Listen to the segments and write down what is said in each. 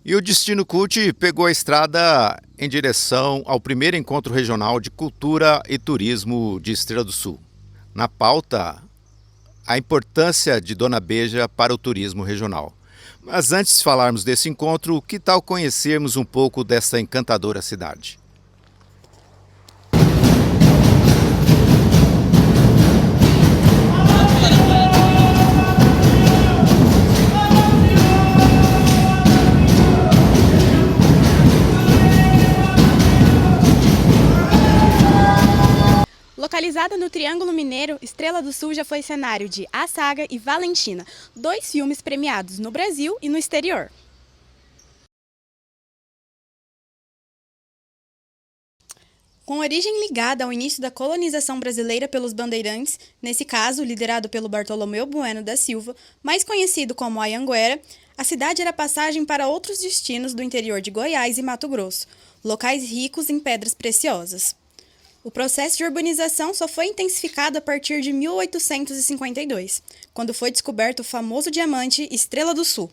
E o Destino Cult pegou a estrada em direção ao primeiro encontro regional de cultura e turismo de Estrela do Sul. Na pauta, a importância de Dona Beja para o turismo regional. Mas antes de falarmos desse encontro, que tal conhecermos um pouco dessa encantadora cidade? Localizada no Triângulo Mineiro, Estrela do Sul já foi cenário de A Saga e Valentina, dois filmes premiados no Brasil e no exterior. Com origem ligada ao início da colonização brasileira pelos bandeirantes, nesse caso liderado pelo Bartolomeu Bueno da Silva, mais conhecido como Anhanguera, a cidade era passagem para outros destinos do interior de Goiás e Mato Grosso, locais ricos em pedras preciosas. O processo de urbanização só foi intensificado a partir de 1852, quando foi descoberto o famoso diamante Estrela do Sul.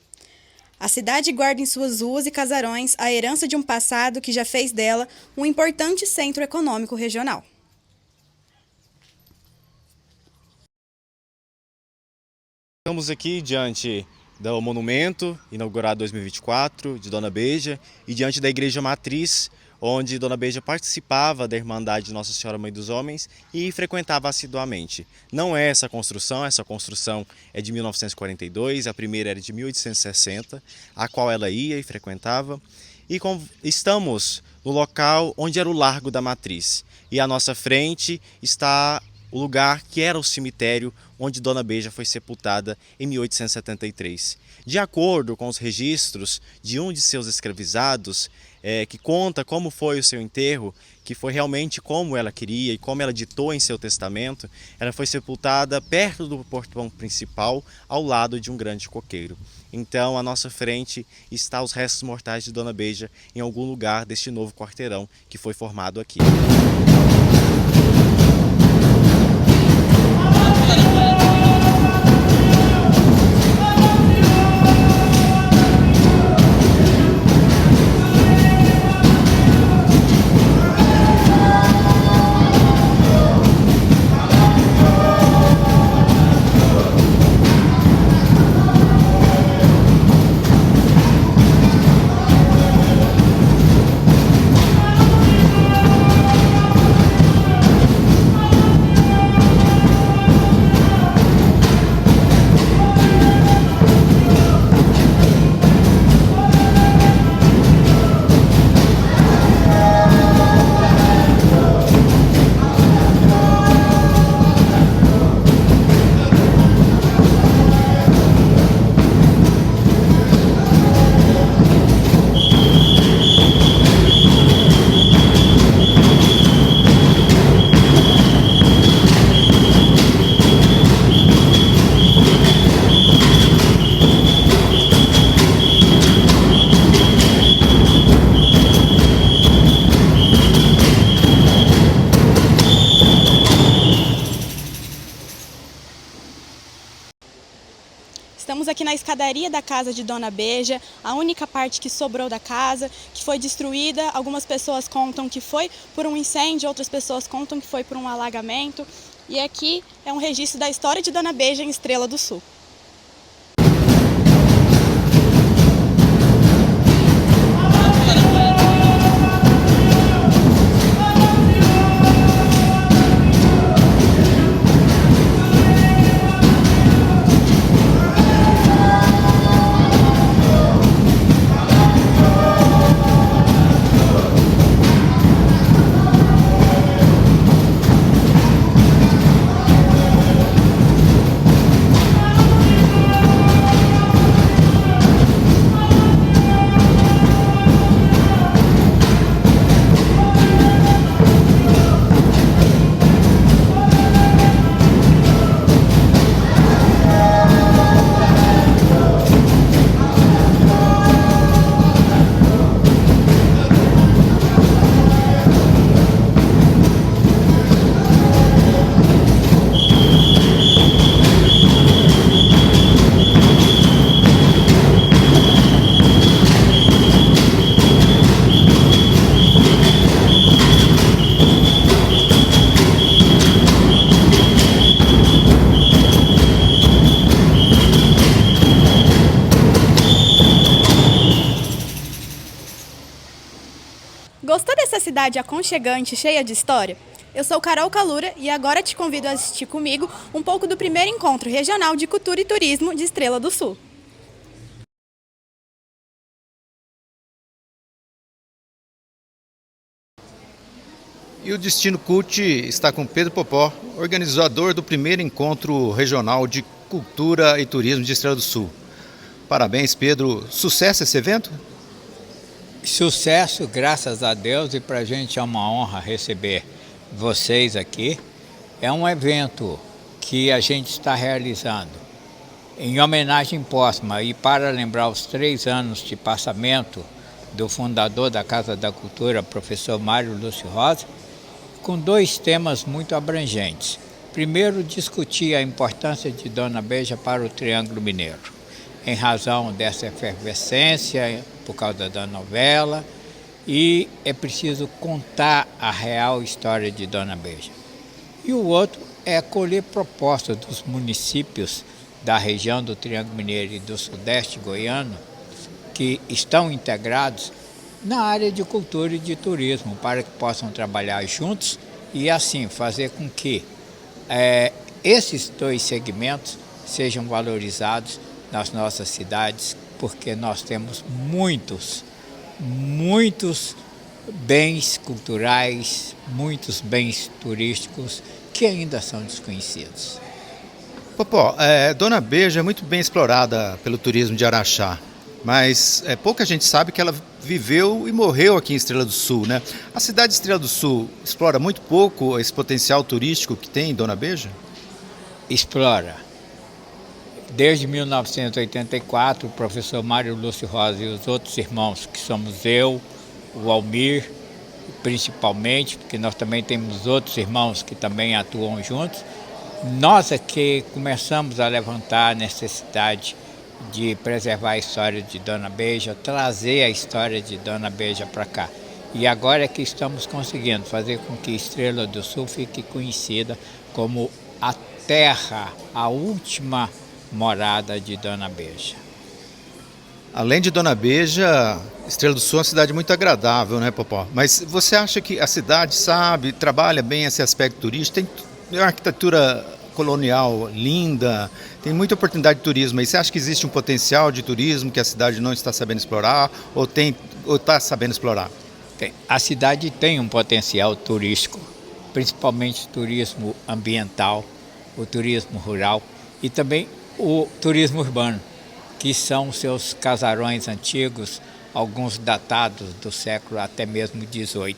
A cidade guarda em suas ruas e casarões a herança de um passado que já fez dela um importante centro econômico regional. Estamos aqui diante do monumento inaugurado em 2024 de Dona Beja e diante da Igreja Matriz, onde Dona Beja participava da Irmandade de Nossa Senhora Mãe dos Homens e frequentava assiduamente. Não é essa construção é de 1942, a primeira era de 1860, a qual ela ia e frequentava. E estamos no local onde era o Largo da Matriz. E à nossa frente está o lugar que era o cemitério onde Dona Beja foi sepultada em 1873. De acordo com os registros de um de seus escravizados, que conta como foi o seu enterro, que foi realmente como ela queria e como ela ditou em seu testamento, ela foi sepultada perto do portão principal, ao lado de um grande coqueiro. Então, à nossa frente está os restos mortais de Dona Beja em algum lugar deste novo quarteirão que foi formado aqui. Estamos aqui na escadaria da casa de Dona Beja, a única parte que sobrou da casa, que foi destruída. Algumas pessoas contam que foi por um incêndio, outras pessoas contam que foi por um alagamento. E aqui é um registro da história de Dona Beja em Estrela do Sul. cidade aconchegante, cheia de história? Eu sou Carol Calura e agora te convido a assistir comigo um pouco do primeiro encontro regional de cultura e turismo de Estrela do Sul. E o Destino Cult está com Pedro Popó, organizador do primeiro encontro regional de cultura e turismo de Estrela do Sul. Parabéns, Pedro. Sucesso esse evento? Sucesso, graças a Deus, e para a gente é uma honra receber vocês aqui. É um evento que a gente está realizando em homenagem póstuma e para lembrar os 3 anos de passamento do fundador da Casa da Cultura, professor Mário Lúcio Rosa, com 2 temas muito abrangentes. Primeiro, discutir a importância de Dona Beija para o Triângulo Mineiro, em razão dessa efervescência, por causa da novela, e é preciso contar a real história de Dona Beija. E o outro é colher propostas dos municípios da região do Triângulo Mineiro e do Sudeste Goiano, que estão integrados na área de cultura e de turismo, para que possam trabalhar juntos e assim fazer com que esses 2 segmentos sejam valorizados nas nossas cidades, porque nós temos muitos bens culturais, muitos bens turísticos que ainda são desconhecidos. Popó, Dona Beija é muito bem explorada pelo turismo de Araxá, mas pouca gente sabe que ela viveu e morreu aqui em Estrela do Sul, né? A cidade de Estrela do Sul explora muito pouco esse potencial turístico que tem em Dona Beija? Explora. Desde 1984, o professor Mário Lúcio Rosa e os outros irmãos, que somos eu, o Almir, principalmente, porque nós também temos outros irmãos que também atuam juntos, nós aqui começamos a levantar a necessidade de preservar a história de Dona Beija, trazer a história de Dona Beija para cá. E agora é que estamos conseguindo fazer com que Estrela do Sul fique conhecida como a terra, a última morada de Dona Beija. Além de Dona Beija, Estrela do Sul é uma cidade muito agradável, né, Popó? Mas você acha que a cidade trabalha bem esse aspecto turístico? Tem uma arquitetura colonial linda, tem muita oportunidade de turismo. E você acha que existe um potencial de turismo que a cidade não está sabendo explorar ou está sabendo explorar? A cidade tem um potencial turístico, principalmente turismo ambiental, o turismo rural e também o turismo urbano, que são seus casarões antigos, alguns datados do século até mesmo XVIII,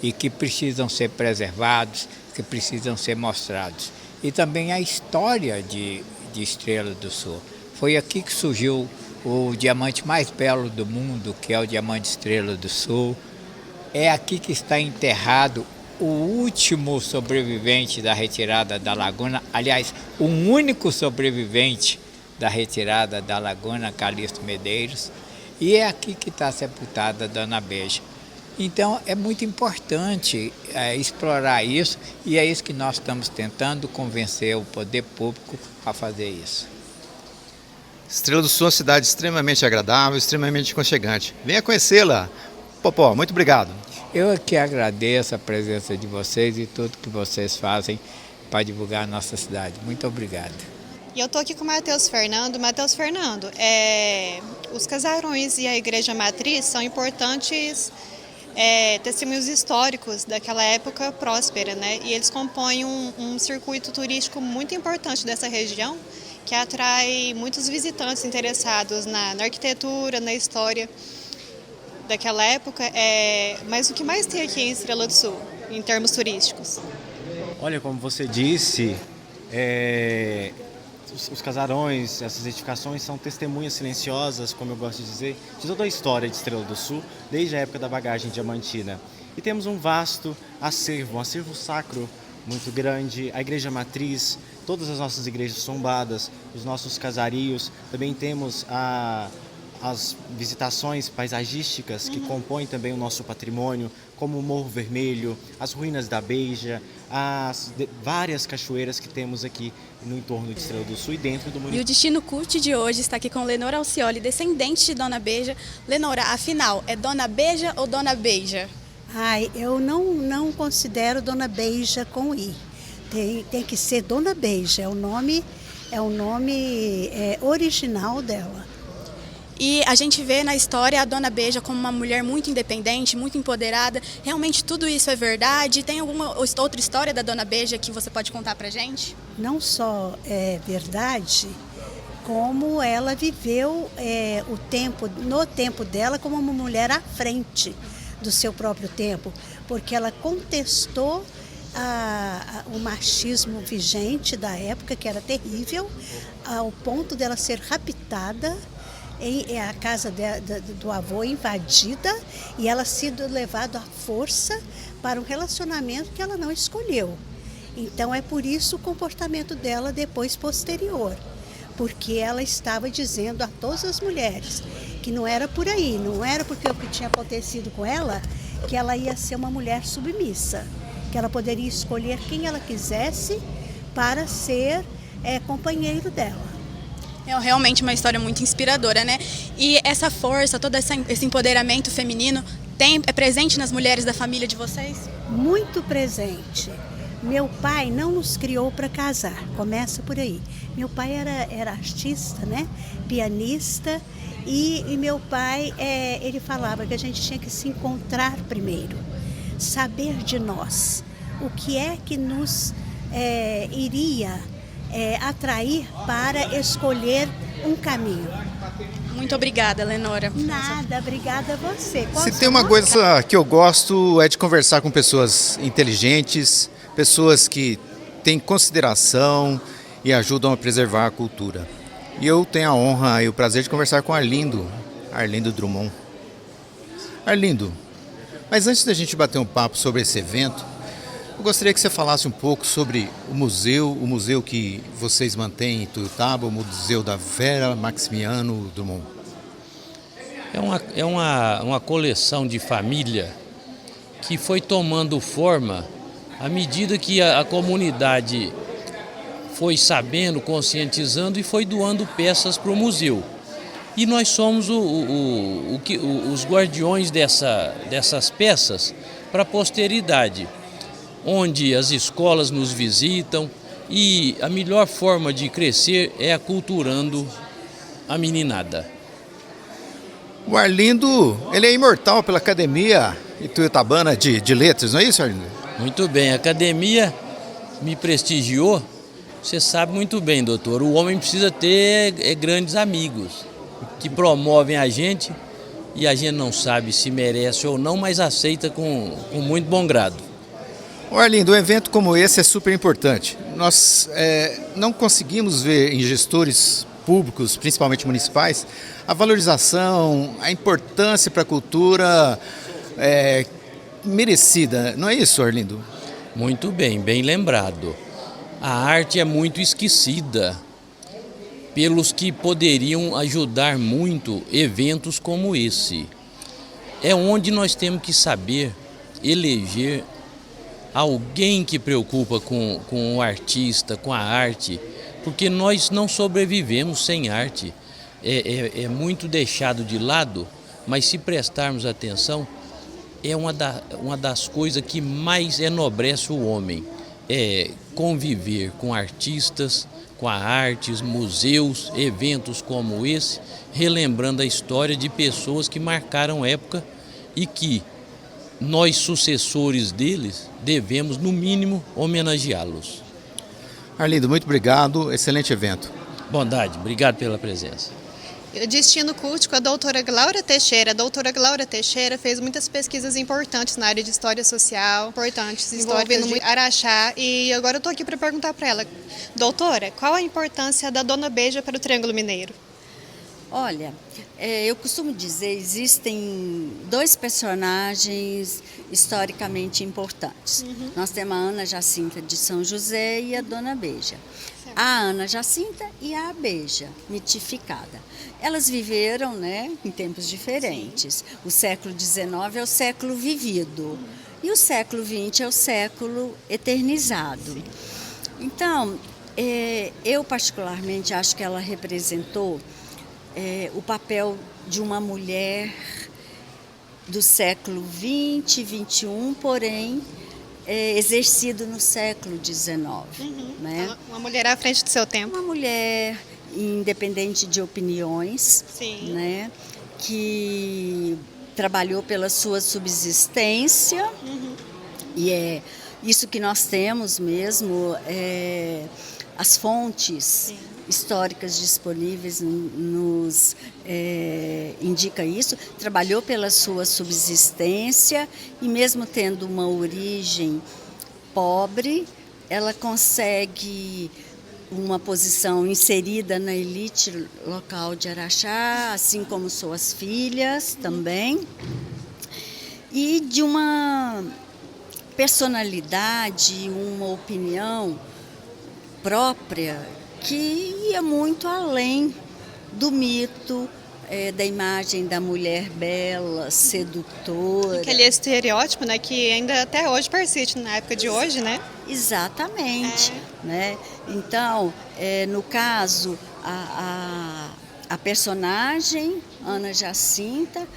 e que precisam ser preservados, que precisam ser mostrados. E também a história de Estrela do Sul. Foi aqui que surgiu o diamante mais belo do mundo, que é o diamante Estrela do Sul. É aqui que está enterrado o último sobrevivente da retirada da Laguna, aliás, o único sobrevivente da retirada da Laguna, Calixto Medeiros, e é aqui que está sepultada Dona Beija. Então é muito importante explorar isso e é isso que nós estamos tentando convencer o poder público a fazer isso. Estrela do Sul é uma cidade extremamente agradável, extremamente aconchegante. Venha conhecê-la. Popó, muito obrigado. Eu aqui agradeço a presença de vocês e tudo que vocês fazem para divulgar a nossa cidade. Muito obrigado. E eu estou aqui com o Matheus Fernando. Matheus Fernando, os casarões e a igreja matriz são importantes testemunhos históricos daquela época próspera, né? E eles compõem um circuito turístico muito importante dessa região, que atrai muitos visitantes interessados na arquitetura, na história daquela época. Mas o que mais tem aqui em Estrela do Sul, em termos turísticos? Olha, como você disse, os casarões, essas edificações são testemunhas silenciosas, como eu gosto de dizer, de toda a história de Estrela do Sul, desde a época da bagagem diamantina. E temos um vasto acervo, um acervo sacro muito grande, a igreja matriz, todas as nossas igrejas sombadas, os nossos casarios, também temos as visitações paisagísticas que compõem também o nosso patrimônio, como o Morro Vermelho, as ruínas da Beija, as várias cachoeiras que temos aqui no entorno de Estrela do Sul e dentro do município. E o Destino Cult de hoje está aqui com Lenora Alcioli, descendente de Dona Beija. Lenora, afinal, é Dona Beija ou Dona Beija? Ai, eu não considero Dona Beija com I. Tem que ser Dona Beija, é o nome original dela. E a gente vê na história a Dona Beija como uma mulher muito independente, muito empoderada. Realmente tudo isso é verdade? Tem alguma outra história da Dona Beija que você pode contar pra gente? Não só é verdade, como ela viveu no tempo dela como uma mulher à frente do seu próprio tempo, porque ela contestou o machismo vigente da época, que era terrível, ao ponto dela ser raptada, a casa do avô invadida e ela sido levada à força para um relacionamento que ela não escolheu. Então é por isso o comportamento dela depois posterior, porque ela estava dizendo a todas as mulheres que não era por aí, não era porque o que tinha acontecido com ela que ela ia ser uma mulher submissa, que ela poderia escolher quem ela quisesse para ser companheiro dela. É realmente uma história muito inspiradora, né? E essa força, todo esse empoderamento feminino é presente nas mulheres da família de vocês? Muito presente. Meu pai não nos criou para casar, começa por aí. Meu pai era artista, né? Pianista, e meu pai, ele falava que a gente tinha que se encontrar primeiro, saber de nós, o que é que nos iria atrair para escolher um caminho. Muito obrigada, Lenora. Nada, obrigada a você. Se tem uma coisa que eu gosto é de conversar com pessoas inteligentes, pessoas que têm consideração e ajudam a preservar a cultura. E eu tenho a honra e o prazer de conversar com Arlindo Drummond. Arlindo, mas antes da gente bater um papo sobre esse evento, eu gostaria que você falasse um pouco sobre o museu que vocês mantêm em Tuiutaba, o Museu da Vera Maximiano Drummond. É uma coleção de família que foi tomando forma à medida que a comunidade foi sabendo, conscientizando e foi doando peças para o museu. E nós somos os guardiões dessas peças para a posteridade, onde as escolas nos visitam e a melhor forma de crescer é aculturando a meninada. O Arlindo, ele é imortal pela Academia Ituiutabana de Letras, não é isso, Arlindo? Muito bem, a academia me prestigiou. Você sabe muito bem, doutor, o homem precisa ter grandes amigos que promovem a gente e a gente não sabe se merece ou não, mas aceita com muito bom grado. Arlindo, um evento como esse é super importante. Nós não conseguimos ver em gestores públicos, principalmente municipais, a valorização, a importância para a cultura merecida. Não é isso, Arlindo? Muito bem, bem lembrado. A arte é muito esquecida pelos que poderiam ajudar muito eventos como esse. É onde nós temos que saber eleger alguém que preocupa com o artista, com a arte, porque nós não sobrevivemos sem arte. É muito deixado de lado, mas se prestarmos atenção, é uma das coisas que mais enobrece o homem. É conviver com artistas, com a arte, museus, eventos como esse, relembrando a história de pessoas que marcaram época e que nós, sucessores deles, devemos, no mínimo, homenageá-los. Arlindo, muito obrigado. Excelente evento. Bondade, obrigado pela presença. Destino Culto com a doutora Glaura Teixeira. A doutora Glaura Teixeira fez muitas pesquisas importantes na área de história social, importantes, envolvendo muito Araxá. E agora eu estou aqui para perguntar para ela, doutora, qual a importância da Dona Beija para o Triângulo Mineiro? Olha, eu costumo dizer, existem dois personagens historicamente importantes. Nós temos a Ana Jacinta de São José e a Dona Beija. A Ana Jacinta e a Beija, mitificada. Elas viveram, né, em tempos diferentes. O século XIX é o século vivido e o século XX é o século eternizado. Então, eu particularmente acho que ela representou o papel de uma mulher do século XX, XXI, porém exercido no século XIX. Né? Uma mulher à frente do seu tempo. Uma mulher independente de opiniões, Sim. né? Que trabalhou pela sua subsistência, e é isso que nós temos mesmo, as fontes históricas disponíveis nos indica isso. Trabalhou pela sua subsistência e mesmo tendo uma origem pobre, ela consegue uma posição inserida na elite local de Araxá, assim como suas filhas também, e de uma personalidade, uma opinião própria que ia muito além do mito, da imagem da mulher bela, sedutora. Aquele estereótipo, né, que ainda até hoje persiste na época de hoje, né? Exatamente. Né? Então, no caso, a personagem, Ana Jacinta,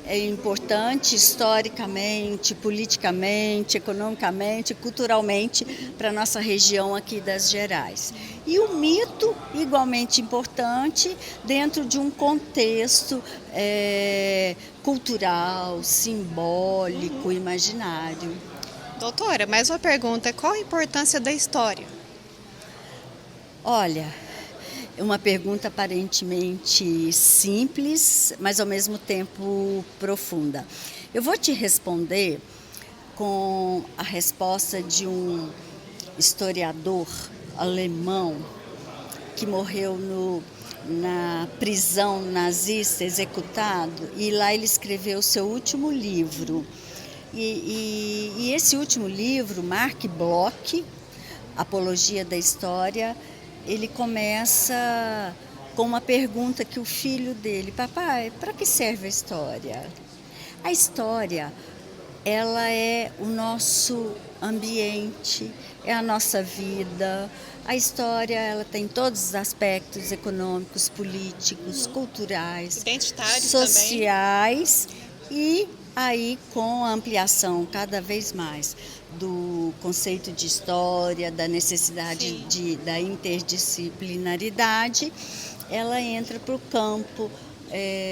é importante historicamente, politicamente, economicamente, culturalmente para a nossa região aqui das Gerais. E o mito, igualmente importante, dentro de um contexto cultural, simbólico, imaginário. Doutora, mais uma pergunta, qual a importância da história? Olha, é uma pergunta aparentemente simples, mas ao mesmo tempo profunda. Eu vou te responder com a resposta de um historiador alemão que morreu na prisão nazista, executado, e lá ele escreveu o seu último livro. E esse último livro, Marc Bloch, Apologia da História, ele começa com uma pergunta que o filho dele: papai, para que serve a história? A história, ela é o nosso ambiente, é a nossa vida. A história, ela tem todos os aspectos econômicos, políticos, culturais, identitários, sociais também. E aí, com a ampliação cada vez mais do conceito de história, da necessidade da interdisciplinaridade, ela entra para o campo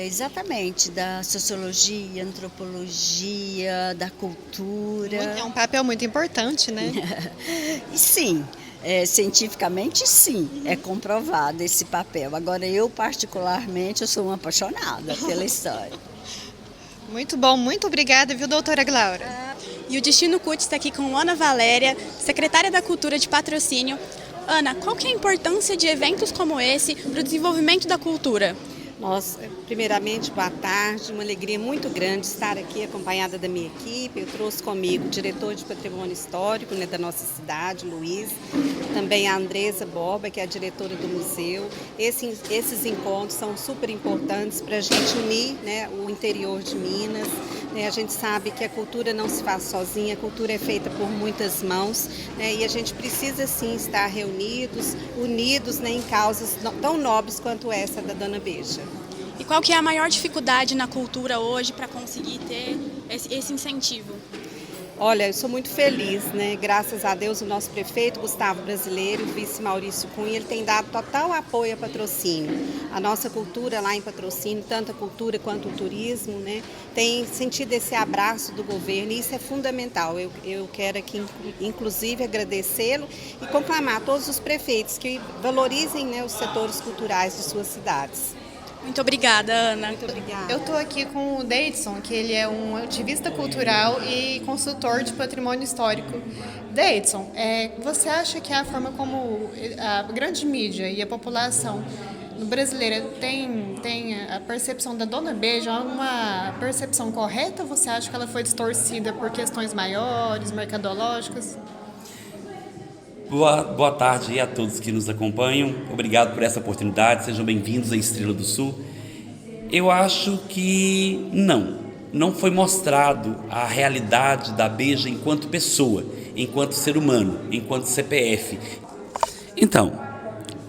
exatamente da sociologia, antropologia, da cultura. É um papel muito importante, né? E sim, cientificamente sim, é comprovado esse papel. Agora eu particularmente, eu sou uma apaixonada pela história. Muito bom, muito obrigada, viu, doutora Glaura? E o Destino CUT está aqui com Ana Valéria, secretária da Cultura de Patrocínio. Ana, qual que é a importância de eventos como esse para o desenvolvimento da cultura? Nós, primeiramente, boa tarde, uma alegria muito grande estar aqui acompanhada da minha equipe. Eu trouxe comigo o diretor de patrimônio histórico, né, da nossa cidade, Luiz, também a Andresa Borba, que é a diretora do museu. Esses encontros são super importantes para a gente unir, né, o interior de Minas. A gente sabe que a cultura não se faz sozinha, a cultura é feita por muitas mãos, né, e a gente precisa sim estar reunidos, unidos, né, em causas tão nobres quanto essa da Dona Beija. E qual que é a maior dificuldade na cultura hoje para conseguir ter esse incentivo? Olha, eu sou muito feliz, né? Graças a Deus, o nosso prefeito Gustavo Brasileiro, o vice Maurício Cunha, ele tem dado total apoio a Patrocínio. A nossa cultura lá em Patrocínio, tanto a cultura quanto o turismo, né, tem sentido esse abraço do governo, e isso é fundamental. Eu quero aqui, inclusive, agradecê-lo e conclamar a todos os prefeitos que valorizem, né, os setores culturais de suas cidades. Muito obrigada, Ana. Muito obrigada. Eu estou aqui com o Deidson, que ele é um ativista cultural e consultor de patrimônio histórico. Deidson, você acha que a forma como a grande mídia e a população brasileira tem a percepção da Dona Beija é uma percepção correta, ou você acha que ela foi distorcida por questões maiores, mercadológicas? Boa tarde a todos que nos acompanham. Obrigado por essa oportunidade. Sejam bem-vindos à Estrela do Sul. Eu acho que não foi mostrado a realidade da Beija enquanto pessoa, enquanto ser humano, enquanto CPF. Então,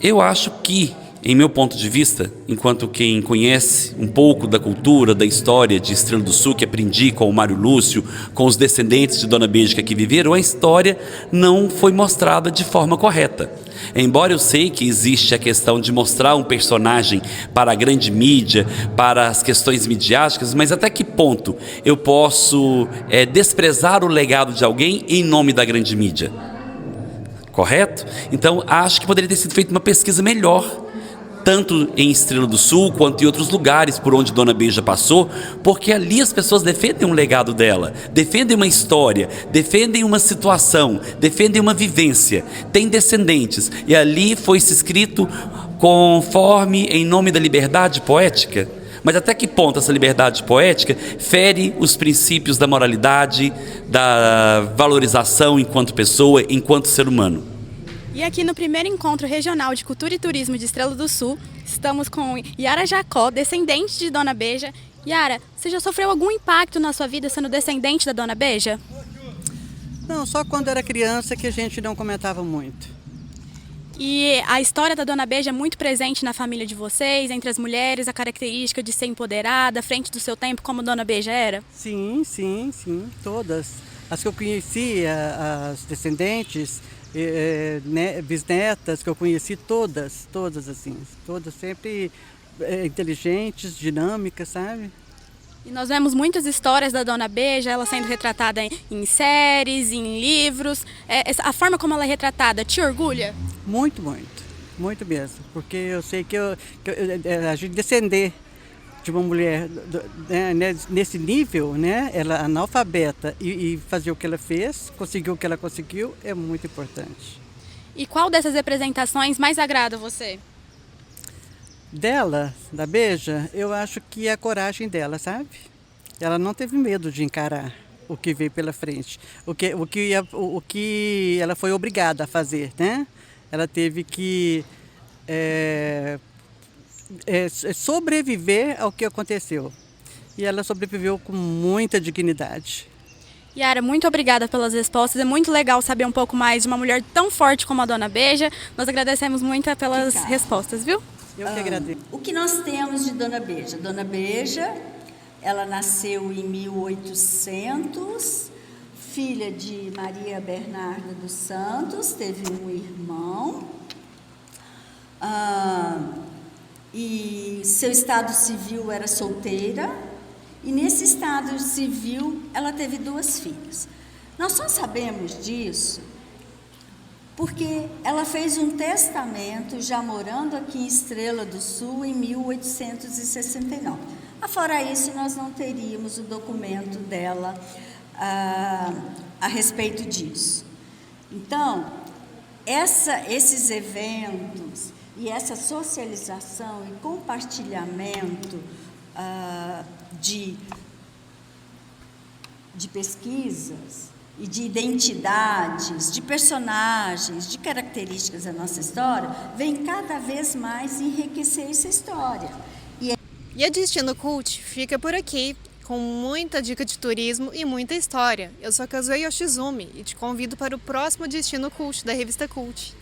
eu acho que em meu ponto de vista, enquanto quem conhece um pouco da cultura, da história de Estrela do Sul, que aprendi com o Mário Lúcio, com os descendentes de Dona Beija que aqui viveram, a história não foi mostrada de forma correta. Embora eu sei que existe a questão de mostrar um personagem para a grande mídia, para as questões midiáticas, mas até que ponto eu posso desprezar o legado de alguém em nome da grande mídia? Correto? Então, acho que poderia ter sido feita uma pesquisa melhor, tanto em Estrela do Sul quanto em outros lugares por onde Dona Beija passou, porque ali as pessoas defendem um legado dela, defendem uma história, defendem uma situação, defendem uma vivência, têm descendentes, e ali foi-se escrito conforme em nome da liberdade poética. Mas até que ponto essa liberdade poética fere os princípios da moralidade, da valorização enquanto pessoa, enquanto ser humano? E aqui no primeiro encontro regional de cultura e turismo de Estrela do Sul, estamos com Yara Jacó, descendente de Dona Beija. Yara, você já sofreu algum impacto na sua vida sendo descendente da Dona Beija? Não, só quando era criança que a gente não comentava muito. E a história da Dona Beija é muito presente na família de vocês, entre as mulheres, a característica de ser empoderada, à frente do seu tempo, como Dona Beija era? Sim, todas. As que eu conheci, as descendentes, bisnetas que eu conheci, todas assim, todas sempre inteligentes, dinâmicas, sabe? E nós vemos muitas histórias da Dona Beija, ela sendo retratada em séries, em livros. A forma como ela é retratada te orgulha? Muito mesmo, porque eu sei que a gente descender de uma mulher nesse nível, né, ela analfabeta e fazer o que ela fez, conseguiu o que ela conseguiu, é muito importante. E qual dessas representações mais agrada a você? Dela, da Beija, eu acho que é a coragem dela, sabe? Ela não teve medo de encarar o que veio pela frente, o que ela foi obrigada a fazer, né? Ela teve que sobreviver ao que aconteceu. E ela sobreviveu com muita dignidade. Yara, muito obrigada pelas respostas. É muito legal saber um pouco mais de uma mulher tão forte como a Dona Beija. Nós agradecemos muito pelas respostas, viu? Eu que agradeço. O que nós temos de Dona Beija? Dona Beija, ela nasceu em 1800, filha de Maria Bernarda dos Santos, teve um irmão. E seu estado civil era solteira, e nesse estado civil ela teve 2 filhas. Nós só sabemos disso porque ela fez um testamento já morando aqui em Estrela do Sul em 1869. Afora isso, nós não teríamos o documento dela a respeito disso. Então, esses eventos e essa socialização e compartilhamento de pesquisas e de identidades, de personagens, de características da nossa história, vem cada vez mais enriquecer essa história. E a Destino Cult fica por aqui, com muita dica de turismo e muita história. Eu sou a Kazuei Yoshizumi e te convido para o próximo Destino Cult da revista Cult.